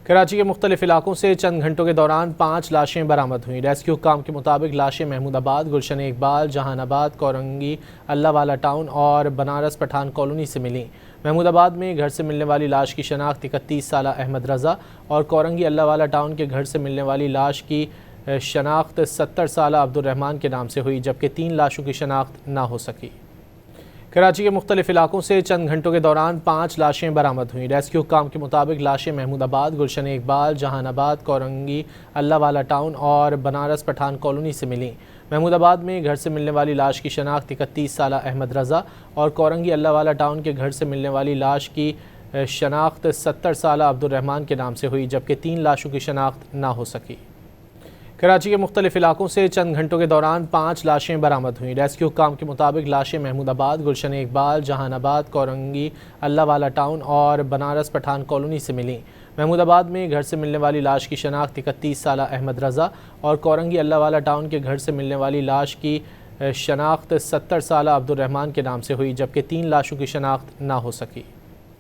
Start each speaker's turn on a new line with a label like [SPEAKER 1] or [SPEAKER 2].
[SPEAKER 1] कराची के मुख्तलिफ इलाकों से चंद घंटों के दौरान 5 लाशें बरामद हुई। रेस्क्यू काम के मुताबिक लाशें महमूदाबाद, गुलशन इकबाल, जहानाबाद, कोरंगी, अल्लाहवाला टाउन और बनारस पठान कॉलोनी से मिली। महमूदाबाद में घर से मिलने वाली लाश की शनाख्त 31 साला अहमद रज़ा और कोरंगी अल्लाहवाला टाउन के घर से मिलने वाली लाश की शनाख्त 70 साला अब्दुर्रहमान के नाम से हुई, जबकि 3 लाशों की शनाख्त ना हो सकी। कराची के मुख्तलिफ इलाकों से चंद घंटों के दौरान 5 लाशें बरामद हुई। रेस्क्यू काम के मुताबिक लाशें महमूदाबाद, गुलशन इकबाल, जहानाबाद, कोरंगी, अल्लाहवाला टाउन और बनारस पठान कॉलोनी से मिली। महमूदाबाद में घर से मिलने वाली लाश की शनाख्त 31 साला अहमद रज़ा और कोरंगी अल्लाहवाला टाउन के घर से मिलने वाली लाश की शनाख्त 70 साला अब्दुर्रहमान के नाम से हुई, जबकि 3 लाशों की शनाख्त ना हो सकी। कराची के मुख्तलिफ इलाकों से चंद घंटों के दौरान 5 लाशें बरामद हुई। रेस्क्यू काम के मुताबिक लाशें महमूदाबाद, गुलशन इकबाल, जहानाबाद, कोरंगी, अल्लाहवाला टाउन और बनारस पठान कॉलोनी से मिली। महमूदाबाद में घर से मिलने वाली लाश की शनाख्त 31 साला अहमद रज़ा और कोरंगी अल्लाहवाला टाउन के घर से मिलने वाली लाश की शनाख्त 70 साला अब्दुर्रहमान के नाम से हुई, जबकि 3 लाशों की शनाख्त ना हो सकी।